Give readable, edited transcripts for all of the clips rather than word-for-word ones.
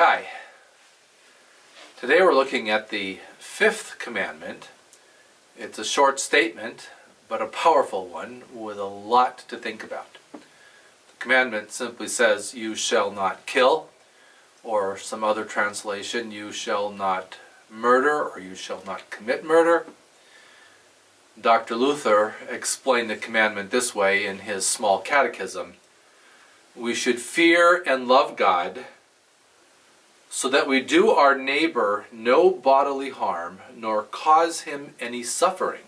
Hi. Today we're looking at the fifth commandment. It's a short statement, but a powerful one with a lot to think about. The commandment simply says, "You shall not kill," or some other translation, "You shall not murder," or "You shall not commit murder." Dr. Luther explained the commandment this way in his small catechism: "We should fear and love God, so that we do our neighbor no bodily harm, nor cause him any suffering,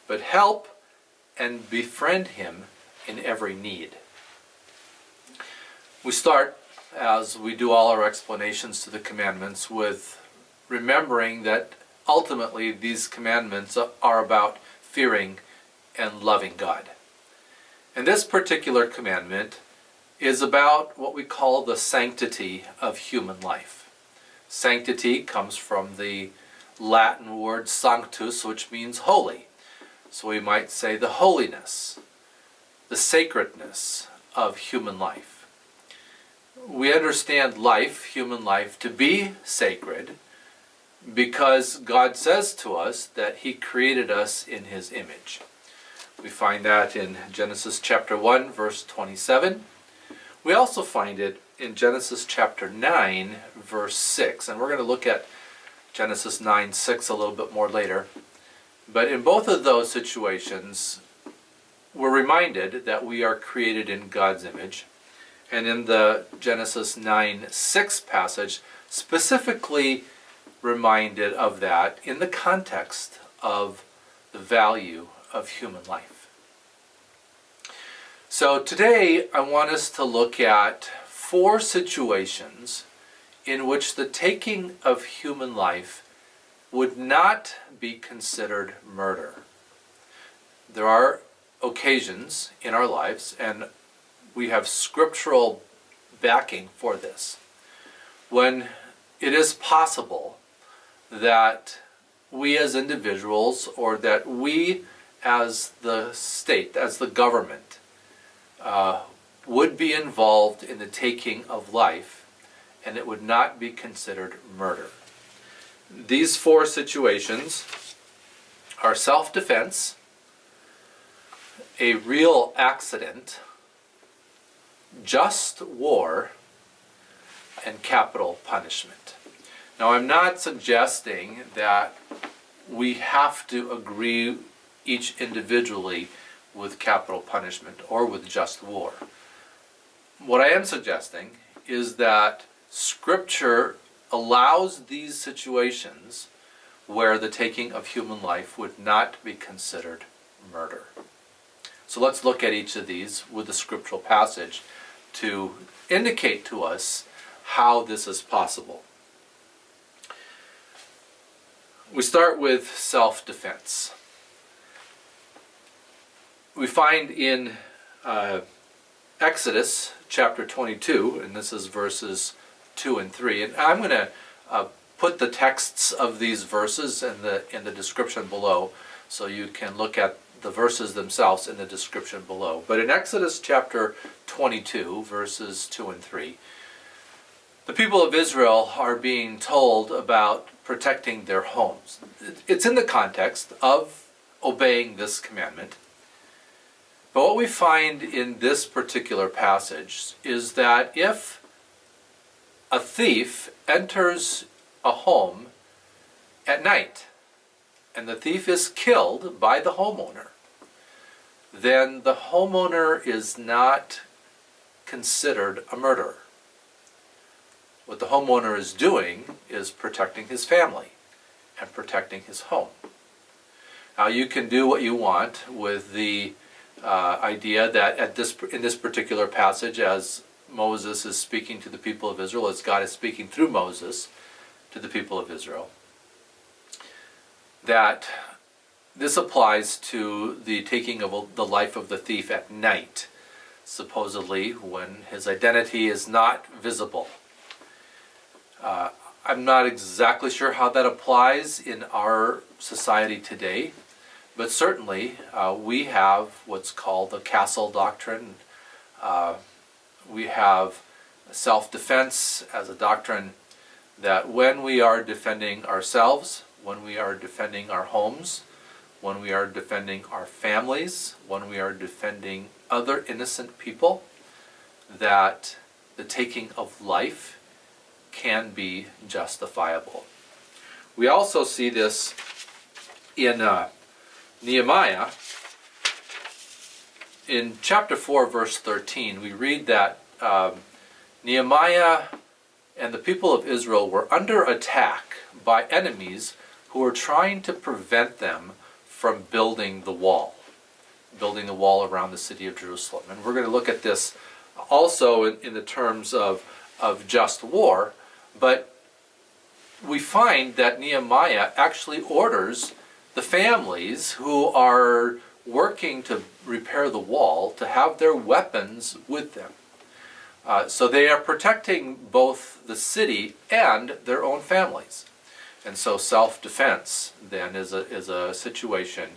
but help and befriend him in every need." We start, as we do all our explanations to the commandments, with remembering that ultimately these commandments are about fearing and loving God. And this particular commandment is about what we call the sanctity of human life. Sanctity comes from the Latin word sanctus, which means holy. So we might say the holiness, the sacredness of human life. We understand life, human life, to be sacred because God says to us that He created us in His image. We find that in Genesis.1, verse 27. We also find it in Genesis.9, verse 6. And we're going to look at Genesis 9:6 a little bit more later. But in both of those situations, we're reminded that we are created in God's image. And in the Genesis 9:6 passage, specifically reminded of that in the context of the value of human life. So today I want us to look at 4 situations in which the taking of human life would not be considered murder. There are occasions in our lives, and we have scriptural backing for this, when it is possible that we as individuals, or that we as the state, as the government, would be involved in the taking of life, and it would not be considered murder. These 4 situations are self-defense, a real accident, just war, and capital punishment. Now, I'm not suggesting that we have to agree each individually with capital punishment or with just war. What I am suggesting is that Scripture allows these situations where the taking of human life would not be considered murder. So let's look at each of these with the scriptural passage to indicate to us how this is possible. We start with self-defense. We find in Exodus chapter 22, and this is verses 2 and 3. And I'm going to put the texts of these verses in the description below, so you can look at the verses themselves in the description below. But in Exodus chapter 22, verses 2 and 3, the people of Israel are being told about protecting their homes. It's in the context of obeying this commandment. But what we find in this particular passage is that if a thief enters a home at night and the thief is killed by the homeowner, then the homeowner is not considered a murderer. What the homeowner is doing is protecting his family and protecting his home. Now, you can do what you want with the idea that in this particular passage, as Moses is speaking to the people of Israel, as God is speaking through Moses to the people of Israel, that this applies to the taking of the life of the thief at night, supposedly when his identity is not visible. I'm not exactly sure how that applies in our society today, but certainly we have what's called the castle doctrine. We have self-defense as a doctrine that when we are defending ourselves, when we are defending our homes, when we are defending our families, when we are defending other innocent people, that the taking of life can be justifiable. We also see this in Nehemiah. In chapter 4, verse 13, we read that Nehemiah and the people of Israel were under attack by enemies who were trying to prevent them from building the wall around the city of Jerusalem. And we're going to look at this also in the terms of just war, but we find that Nehemiah actually orders the families who are working to repair the wall to have their weapons with them. So they are protecting both the city and their own families. And so self-defense then is a situation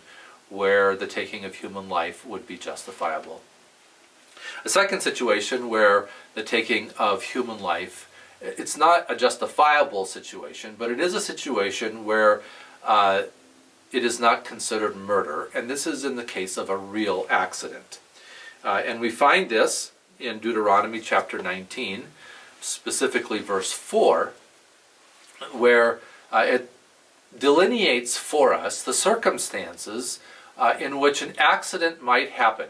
where the taking of human life would be justifiable. A second situation where the taking of human life, it's not a justifiable situation, but it is a situation where it is not considered murder, and this is in the case of a real accident. And we find this in Deuteronomy chapter 19, specifically verse 4, where it delineates for us the circumstances in which an accident might happen.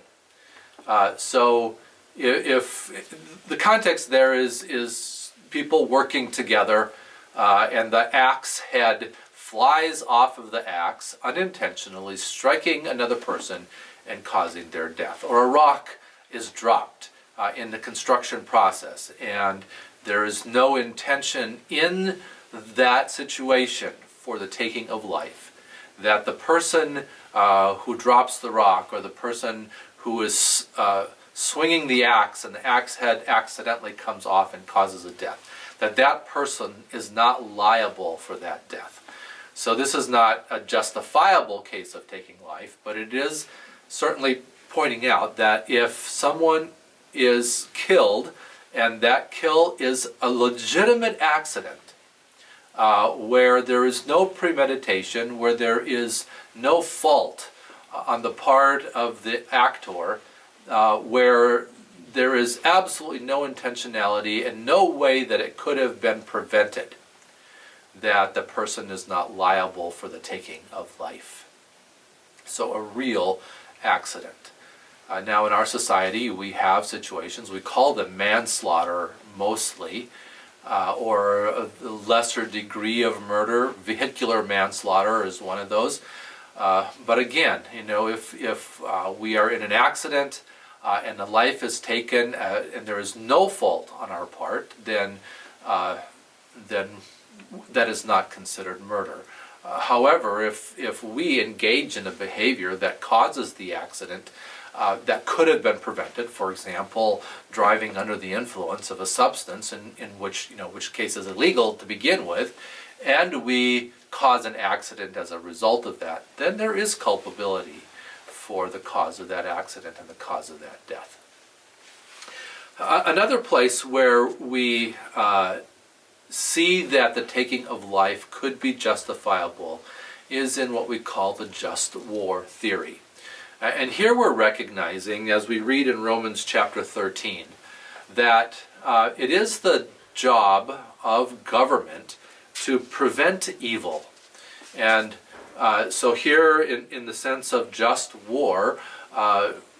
So if the context there is people working together and the axe head flies off of the axe unintentionally, striking another person and causing their death, or a rock is dropped in the construction process and there is no intention in that situation for the taking of life, that the person who drops the rock, or the person who is swinging the axe and the axe head accidentally comes off and causes a death, that person is not liable for that death. So this is not a justifiable case of taking life, but it is certainly pointing out that if someone is killed and that kill is a legitimate accident, where there is no premeditation, where there is no fault on the part of the actor, where there is absolutely no intentionality and no way that it could have been prevented, that the person is not liable for the taking of life. So a real accident. Now in our society we have situations, we call them manslaughter mostly, or a lesser degree of murder. Vehicular manslaughter is one of those. But again, if we are in an accident and the life is taken and there is no fault on our part, then that is not considered murder. However, if we engage in a behavior that causes the accident, that could have been prevented, for example, driving under the influence of a substance in which case is illegal to begin with, and we cause an accident as a result of that, then there is culpability for the cause of that accident and the cause of that death. Another place where we see that the taking of life could be justifiable is in what we call the just war theory. And here we're recognizing, as we read in Romans chapter 13, that it is the job of government to prevent evil. And so here, in the sense of just war,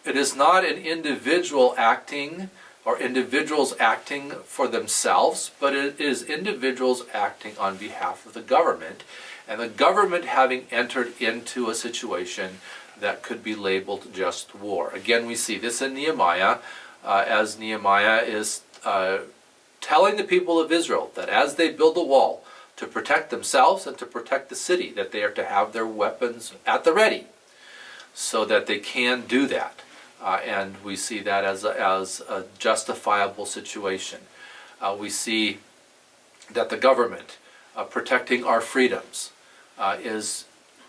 it is not an individual acting or individuals acting for themselves, but it is individuals acting on behalf of the government, and the government having entered into a situation that could be labeled just war. Again, we see this in Nehemiah, as Nehemiah is telling the people of Israel that as they build the wall to protect themselves and to protect the city, that they are to have their weapons at the ready so that they can do that. And we see that as a justifiable situation. We see that the government protecting our freedoms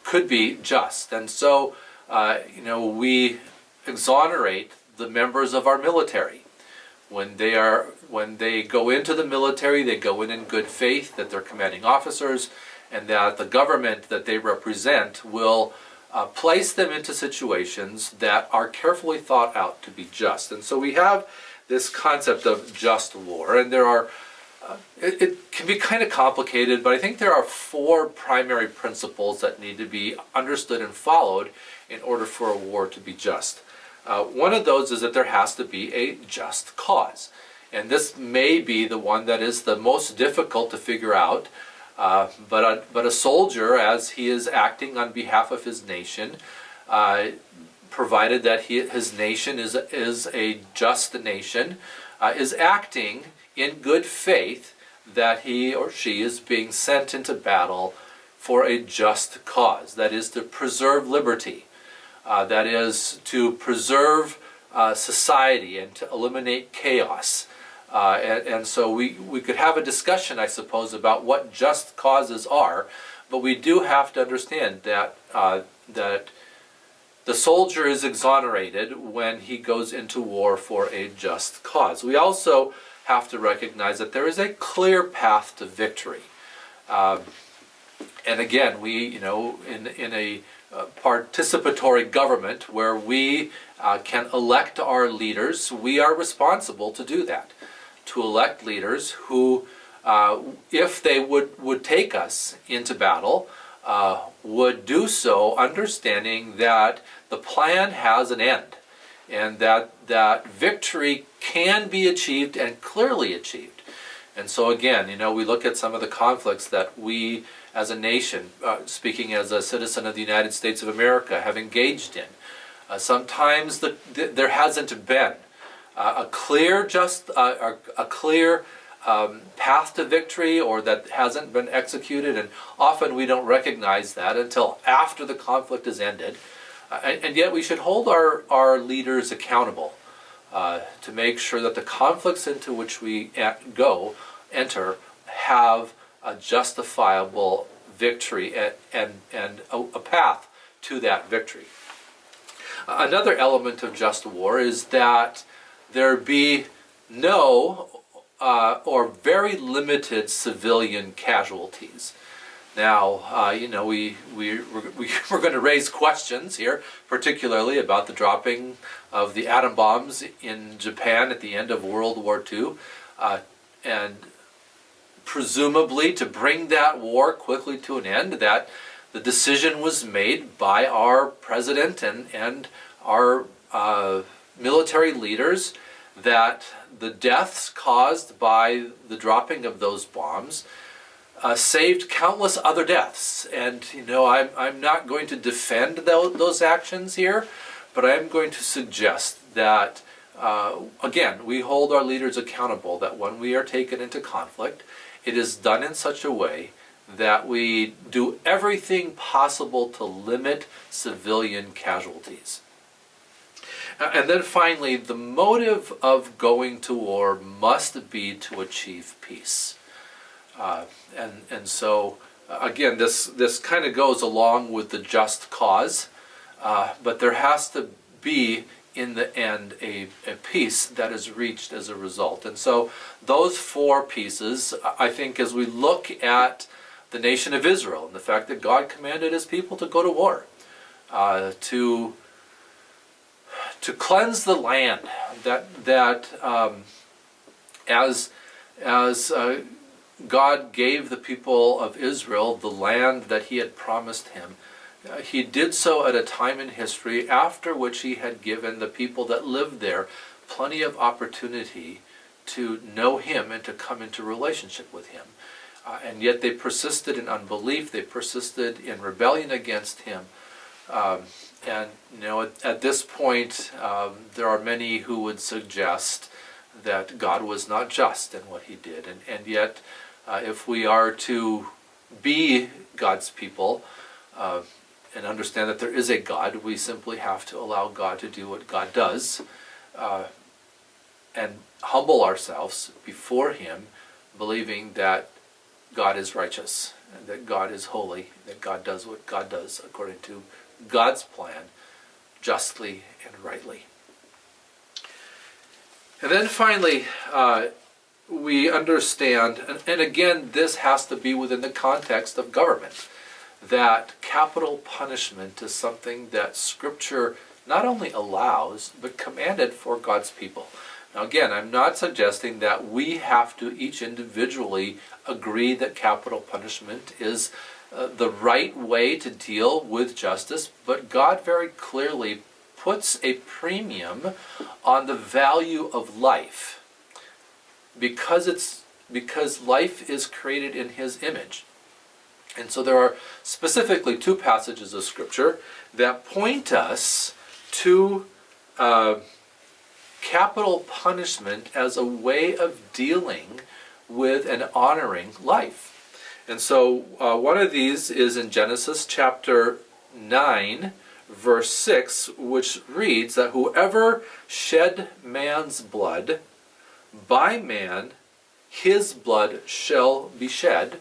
could be just. And so we exonerate the members of our military When they go into the military, they go in good faith that they're commanding officers, and that the government that they represent will place them into situations that are carefully thought out to be just. And so we have this concept of just war, and there are it can be kind of complicated, but I think there are 4 primary principles that need to be understood and followed in order for a war to be just. One of those is that there has to be a just cause. And this may be the one that is the most difficult to figure out, but a soldier, as he is acting on behalf of his nation, provided that his nation is a just nation, is acting in good faith that he or she is being sent into battle for a just cause. That is to preserve liberty. That is to preserve society and to eliminate chaos. And so we could have a discussion, I suppose, about what just causes are, but we do have to understand that that the soldier is exonerated when he goes into war for a just cause. We also have to recognize that there is a clear path to victory. And again, we, in a participatory government where we can elect our leaders, we are responsible to do that. To elect leaders who, if they would take us into battle, would do so understanding that the plan has an end, and that victory can be achieved and clearly achieved. And so again, we look at some of the conflicts that we as a nation, speaking as a citizen of the United States of America, have engaged in. Sometimes there hasn't been a clear path to victory, or that hasn't been executed, and often we don't recognize that until after the conflict is ended. And yet we should hold our leaders accountable to make sure that the conflicts into which we enter have a justifiable victory and a path to that victory. Another element of just war is that there be no or very limited civilian casualties. Now, we're going to raise questions here, particularly about the dropping of the atom bombs in Japan at the end of World War II, and presumably to bring that war quickly to an end, that the decision was made by our president and our military leaders that the deaths caused by the dropping of those bombs saved countless other deaths. And I'm not going to defend those actions here, but I'm going to suggest that again, we hold our leaders accountable, that when we are taken into conflict, it is done in such a way that we do everything possible to limit civilian casualties. And then finally, the motive of going to war must be to achieve peace. And so, again, this kind of goes along with the just cause, but there has to be, in the end, a peace that is reached as a result. And so those 4 pieces, I think, as we look at the nation of Israel and the fact that God commanded his people to go to war, to cleanse the land, that as God gave the people of Israel the land that he had promised him, he did so at a time in history after which he had given the people that lived there plenty of opportunity to know him and to come into relationship with him. And yet they persisted in unbelief, they persisted in rebellion against him. And at this point, there are many who would suggest that God was not just in what he did. And yet, if we are to be God's people, and understand that there is a God, we simply have to allow God to do what God does, and humble ourselves before him, believing that God is righteous, and that God is holy, that God does what God does according to God's plan, justly and rightly. And then finally, we understand, and again, this has to be within the context of government, that capital punishment is something that Scripture not only allows, but commanded for God's people. Now again, I'm not suggesting that we have to each individually agree that capital punishment is the right way to deal with justice, but God very clearly puts a premium on the value of life because life is created in His image. And so there are specifically two passages of Scripture that point us to capital punishment as a way of dealing with and honoring life. And so one of these is in Genesis.9, verse 6, which reads that whoever shed man's blood, by man his blood shall be shed.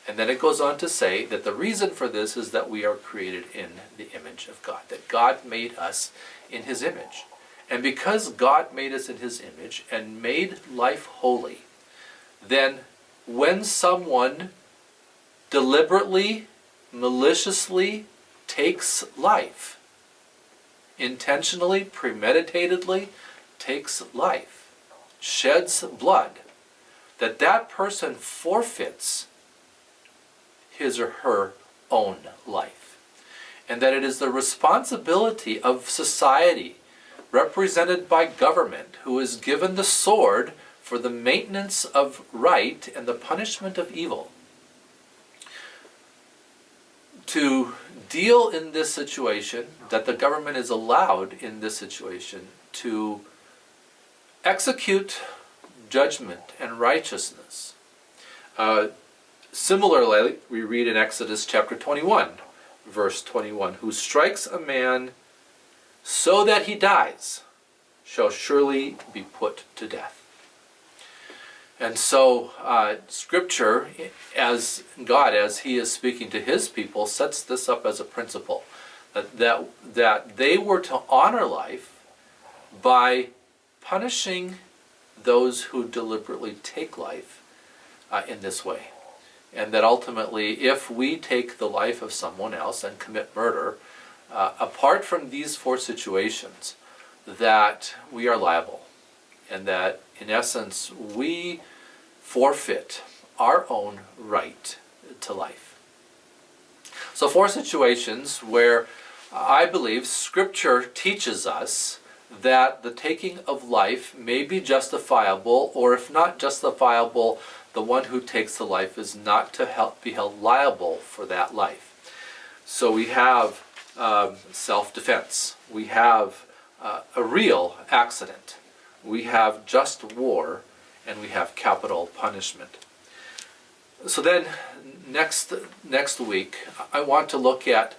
And then it goes on to say that the reason for this is that we are created in the image of God, that God made us in His image. And because God made us in His image and made life holy, then when someone deliberately, maliciously takes life, intentionally, premeditatedly takes life, sheds blood, that person forfeits his or her own life. And that it is the responsibility of society, represented by government, who is given the sword for the maintenance of right and the punishment of evil, to deal in this situation, that the government is allowed in this situation to execute judgment and righteousness. Similarly, we read in Exodus chapter 21, verse 21, who strikes a man so that he dies shall surely be put to death. And so Scripture, as God, as He is speaking to His people, sets this up as a principle, that they were to honor life by punishing those who deliberately take life in this way. And that ultimately, if we take the life of someone else and commit murder, apart from these four situations, that we are liable. And that, in essence, we forfeit our own right to life. So four situations where I believe Scripture teaches us that the taking of life may be justifiable, or if not justifiable, the one who takes the life is not to be held liable for that life. So we have self-defense. We have a real accident. We have just war, and we have capital punishment. So then, next week, I want to look at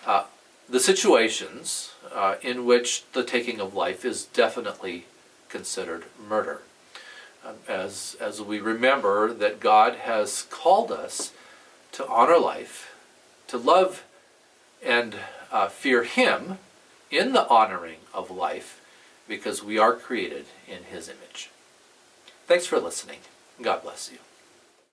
the situations in which the taking of life is definitely considered murder. As we remember that God has called us to honor life, to love and fear Him in the honoring of life, because we are created in His image. Thanks for listening. God bless you.